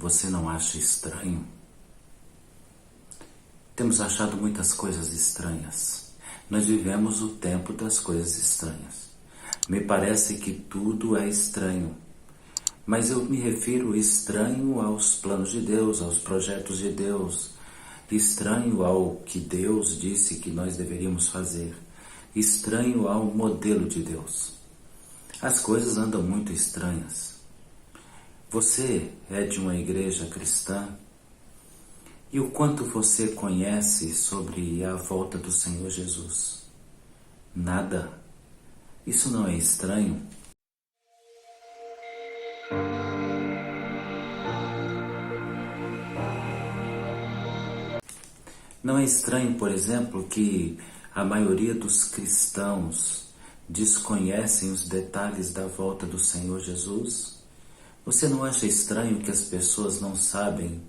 Você não acha estranho? Temos achado muitas coisas estranhas. Nós vivemos o tempo das coisas estranhas. Me parece que tudo é estranho. Mas eu me refiro estranho aos planos de Deus, aos projetos de Deus. Estranho ao que Deus disse que nós deveríamos fazer. Estranho ao modelo de Deus. As coisas andam muito estranhas. Você é de uma igreja cristã? E o quanto você conhece sobre a volta do Senhor Jesus? Nada. Isso não é estranho? Não é estranho, por exemplo, que a maioria dos cristãos desconhecem os detalhes da volta do Senhor Jesus? Você não acha estranho que as pessoas não sabem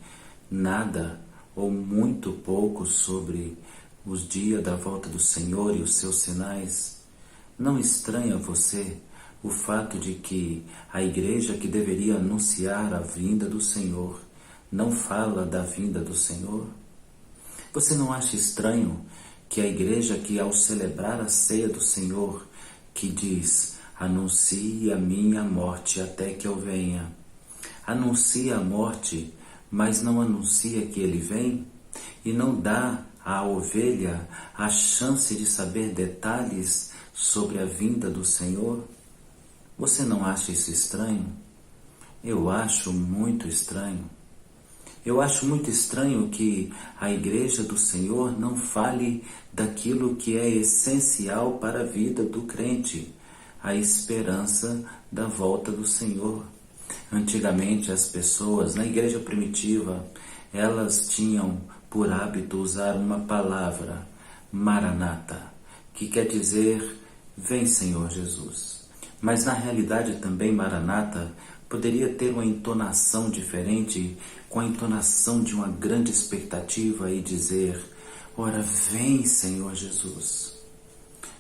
nada ou muito pouco sobre os dias da volta do Senhor e os seus sinais? Não estranha você o fato de que a igreja que deveria anunciar a vinda do Senhor não fala da vinda do Senhor? Você não acha estranho que a igreja que ao celebrar a ceia do Senhor, que diz, anuncie a minha morte até que eu venha, anuncia a morte, mas não anuncia que ele vem? E não dá à ovelha a chance de saber detalhes sobre a vinda do Senhor? Você não acha isso estranho? Eu acho muito estranho. Eu acho muito estranho que a igreja do Senhor não fale daquilo que é essencial para a vida do crente, a esperança da volta do Senhor. Antigamente as pessoas, na igreja primitiva, elas tinham por hábito usar uma palavra, Maranata, que quer dizer, vem Senhor Jesus. Mas na realidade também Maranata poderia ter uma entonação diferente, com a entonação de uma grande expectativa e dizer, ora vem Senhor Jesus.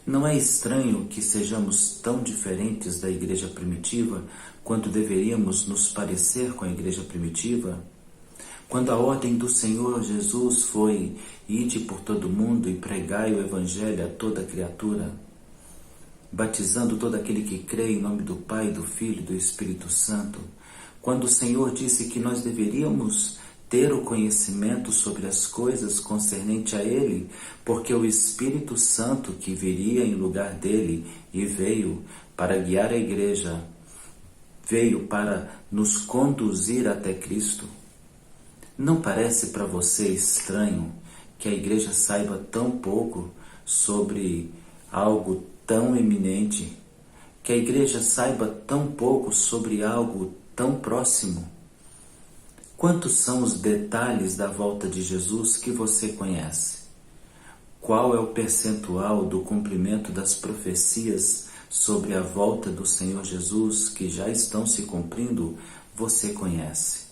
Não é estranho que sejamos tão diferentes da igreja primitiva quanto deveríamos nos parecer com a igreja primitiva? Quando a ordem do Senhor Jesus foi, ide por todo mundo e pregai o evangelho a toda criatura, batizando todo aquele que crê em nome do Pai, do Filho e do Espírito Santo. Quando o Senhor disse que nós deveríamos ter o conhecimento sobre as coisas concernentes a Ele, porque o Espírito Santo que viria em lugar dele e veio para guiar a igreja, veio para nos conduzir até Cristo. Não parece para você estranho que a igreja saiba tão pouco sobre algo tão eminente, que a igreja saiba tão pouco sobre algo tão próximo? Quantos são os detalhes da volta de Jesus que você conhece? Qual é o percentual do cumprimento das profecias sobre a volta do Senhor Jesus que já estão se cumprindo? Você conhece?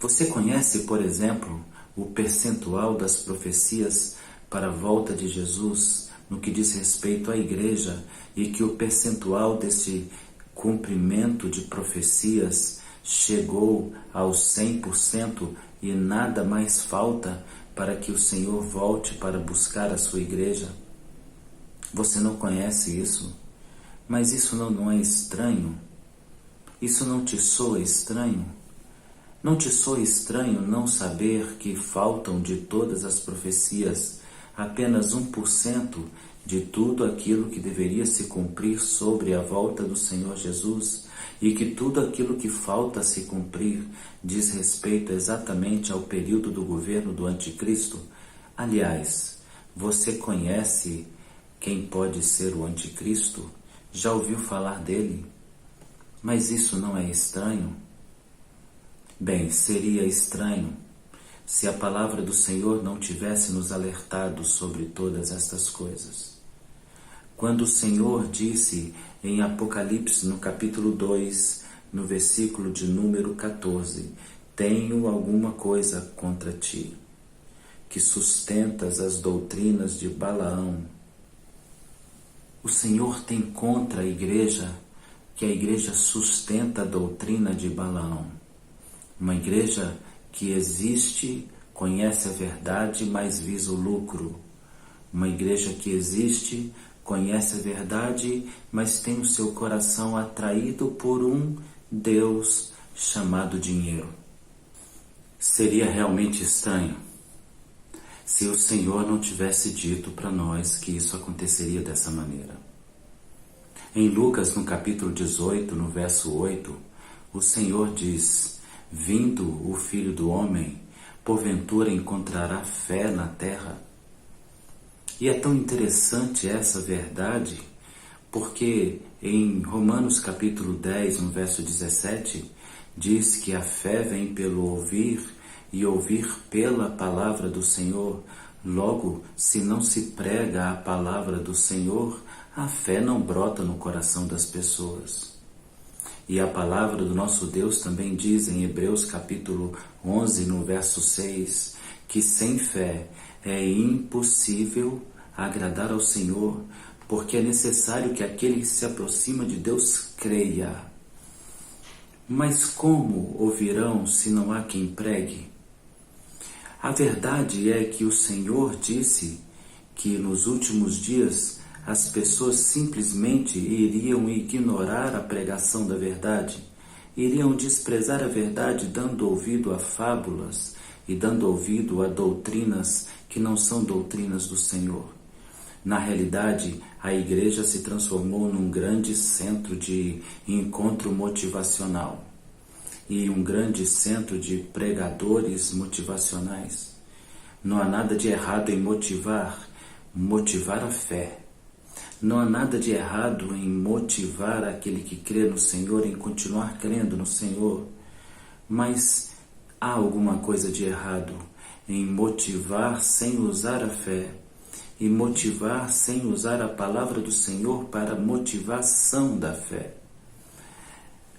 Você conhece, por exemplo, o percentual das profecias para a volta de Jesus no que diz respeito à igreja, e que o percentual desse cumprimento de profecias chegou aos 100% e nada mais falta para que o Senhor volte para buscar a sua igreja? Você não conhece isso? Mas isso não é estranho? Isso não te soa estranho? Não te soa estranho não saber que faltam de todas as profecias apenas 1% de tudo aquilo que deveria se cumprir sobre a volta do Senhor Jesus, e que tudo aquilo que falta se cumprir diz respeito exatamente ao período do governo do Anticristo? Aliás, você conhece quem pode ser o Anticristo? Já ouviu falar dele? Mas isso não é estranho? Bem, seria estranho se a palavra do Senhor não tivesse nos alertado sobre todas estas coisas. Quando o Senhor disse em Apocalipse, no capítulo 2, no versículo de número 14, tenho alguma coisa contra ti, que sustentas as doutrinas de Balaão. O Senhor tem contra a igreja que a igreja sustenta a doutrina de Balaão. Uma igreja que existe, conhece a verdade, mas visa o lucro. Uma igreja que existe, conhece a verdade, mas tem o seu coração atraído por um Deus chamado dinheiro. Seria realmente estranho se o Senhor não tivesse dito para nós que isso aconteceria dessa maneira. Em Lucas, no capítulo 18, no verso 8, o Senhor diz: vindo o Filho do Homem, porventura encontrará fé na terra? E é tão interessante essa verdade, porque em Romanos capítulo 10, no verso 17, diz que a fé vem pelo ouvir e ouvir pela palavra do Senhor. Logo, se não se prega a palavra do Senhor, a fé não brota no coração das pessoas. E a palavra do nosso Deus também diz em Hebreus capítulo 11, no verso 6, que sem fé é impossível agradar ao Senhor, porque é necessário que aquele que se aproxima de Deus creia. Mas como ouvirão se não há quem pregue? A verdade é que o Senhor disse que nos últimos dias as pessoas simplesmente iriam ignorar a pregação da verdade, iriam desprezar a verdade, dando ouvido a fábulas e dando ouvido a doutrinas que não são doutrinas do Senhor. Na realidade, a igreja se transformou num grande centro de encontro motivacional e um grande centro de pregadores motivacionais. Não há nada de errado em motivar a fé. Não há nada de errado em motivar aquele que crê no Senhor, em continuar crendo no Senhor. Mas há alguma coisa de errado em motivar sem usar a fé e motivar sem usar a palavra do Senhor para motivação da fé.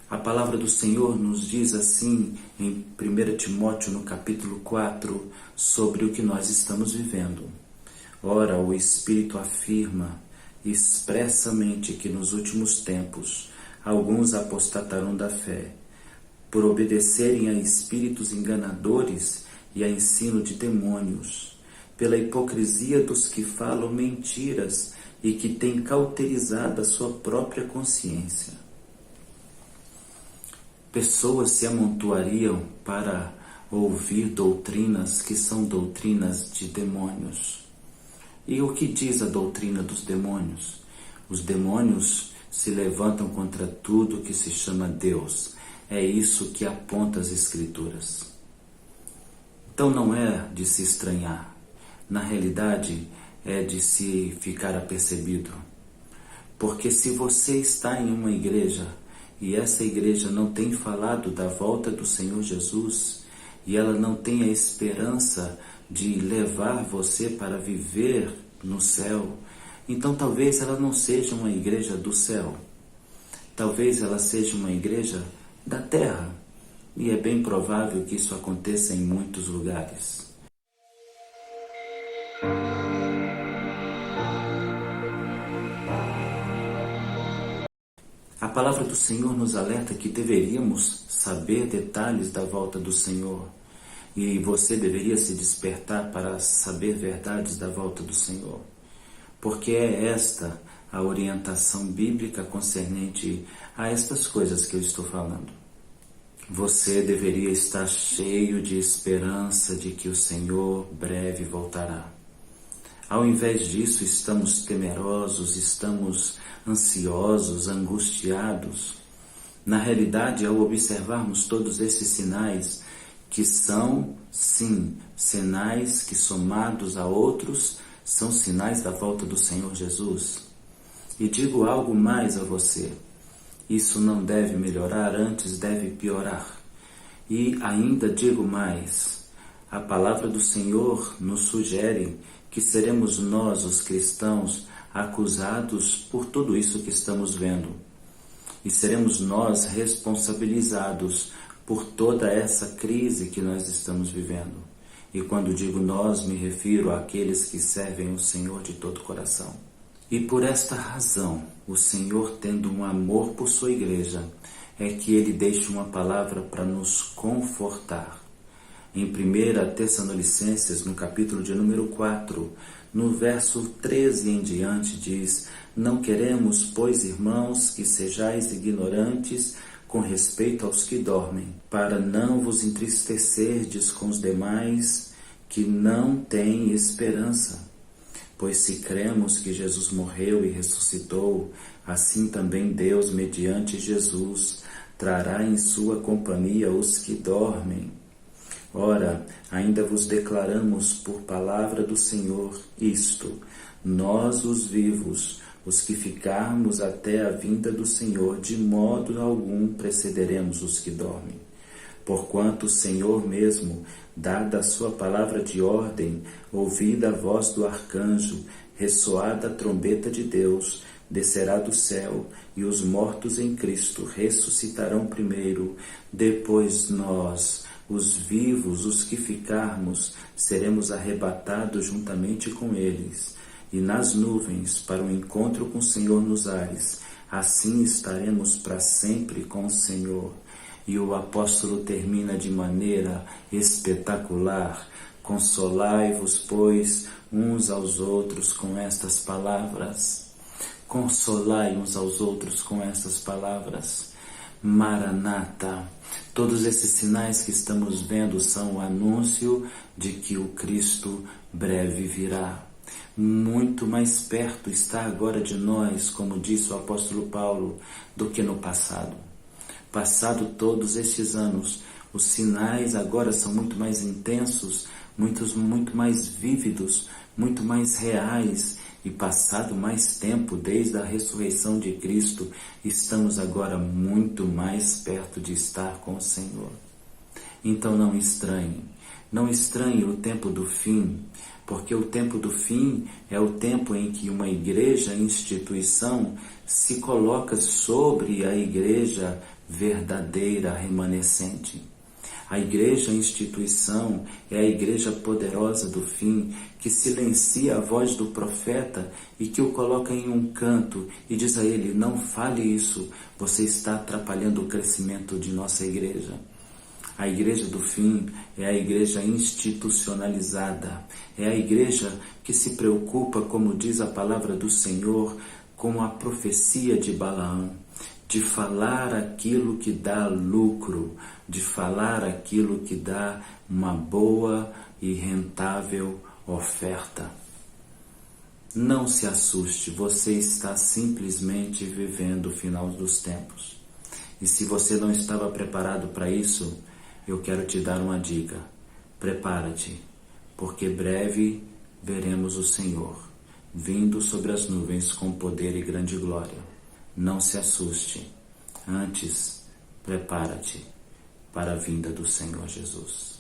A palavra do Senhor nos diz assim em 1 Timóteo, no capítulo 4, sobre o que nós estamos vivendo. Ora, o Espírito afirma expressamente que nos últimos tempos alguns apostatarão da fé, por obedecerem a espíritos enganadores e a ensino de demônios, pela hipocrisia dos que falam mentiras e que têm cauterizado a sua própria consciência. Pessoas se amontoariam para ouvir doutrinas que são doutrinas de demônios. E o que diz a doutrina dos demônios? Os demônios se levantam contra tudo que se chama Deus. É isso que aponta as Escrituras. Então não é de se estranhar. Na realidade, é de se ficar apercebido. Porque se você está em uma igreja e essa igreja não tem falado da volta do Senhor Jesus e ela não tem a esperança de levar você para viver no céu, então talvez ela não seja uma igreja do céu. Talvez ela seja uma igreja da terra. E é bem provável que isso aconteça em muitos lugares. A palavra do Senhor nos alerta que deveríamos saber detalhes da volta do Senhor. E você deveria se despertar para saber verdades da volta do Senhor. Porque é esta a orientação bíblica concernente a estas coisas que eu estou falando. Você deveria estar cheio de esperança de que o Senhor breve voltará. Ao invés disso, estamos temerosos, estamos ansiosos, angustiados. Na realidade, ao observarmos todos esses sinais, que são, sim, sinais que somados a outros, são sinais da volta do Senhor Jesus. E digo algo mais a você. Isso não deve melhorar, antes deve piorar. E ainda digo mais. A palavra do Senhor nos sugere que seremos nós, os cristãos, acusados por tudo isso que estamos vendo. E seremos nós responsabilizados por toda essa crise que nós estamos vivendo. E quando digo nós, me refiro àqueles que servem o Senhor de todo o coração. E por esta razão, o Senhor, tendo um amor por sua igreja, é que ele deixa uma palavra para nos confortar. Em 1 Tessalonicenses, no capítulo de número 4, no verso 13 em diante, diz: não queremos, pois, irmãos, que sejais ignorantes com respeito aos que dormem, para não vos entristecerdes com os demais que não têm esperança. Pois se cremos que Jesus morreu e ressuscitou, assim também Deus, mediante Jesus, trará em sua companhia os que dormem. Ora, ainda vos declaramos por palavra do Senhor isto: nós, os vivos, os que ficarmos até a vinda do Senhor, de modo algum precederemos os que dormem. Porquanto o Senhor mesmo, dada a sua palavra de ordem, ouvida a voz do arcanjo, ressoada a trombeta de Deus, descerá do céu, e os mortos em Cristo ressuscitarão primeiro. Depois nós, os vivos, os que ficarmos, seremos arrebatados juntamente com eles, e nas nuvens, para o encontro com o Senhor nos ares. Assim estaremos para sempre com o Senhor. E o apóstolo termina de maneira espetacular: consolai-vos, pois, uns aos outros com estas palavras. Consolai uns aos outros com estas palavras. Maranata. Todos esses sinais que estamos vendo são o anúncio de que o Cristo breve virá. Muito mais perto está agora de nós, como disse o apóstolo Paulo, do que no passado. Passado todos estes anos, os sinais agora são muito mais intensos, muito mais vívidos, muito mais reais. E passado mais tempo, desde a ressurreição de Cristo, estamos agora muito mais perto de estar com o Senhor. Então não estranhe o tempo do fim, porque o tempo do fim é o tempo em que uma igreja, instituição, se coloca sobre a igreja verdadeira, remanescente. A igreja, instituição, é a igreja poderosa do fim, que silencia a voz do profeta e que o coloca em um canto e diz a ele: não fale isso, você está atrapalhando o crescimento de nossa igreja. A igreja do fim é a igreja institucionalizada, é a igreja que se preocupa, como diz a palavra do Senhor, com a profecia de Balaão, de falar aquilo que dá lucro, de falar aquilo que dá uma boa e rentável oferta. Não se assuste, você está simplesmente vivendo o final dos tempos. E se você não estava preparado para isso, eu quero te dar uma dica: prepara-te, porque breve veremos o Senhor vindo sobre as nuvens com poder e grande glória. Não se assuste, antes prepara-te para a vinda do Senhor Jesus.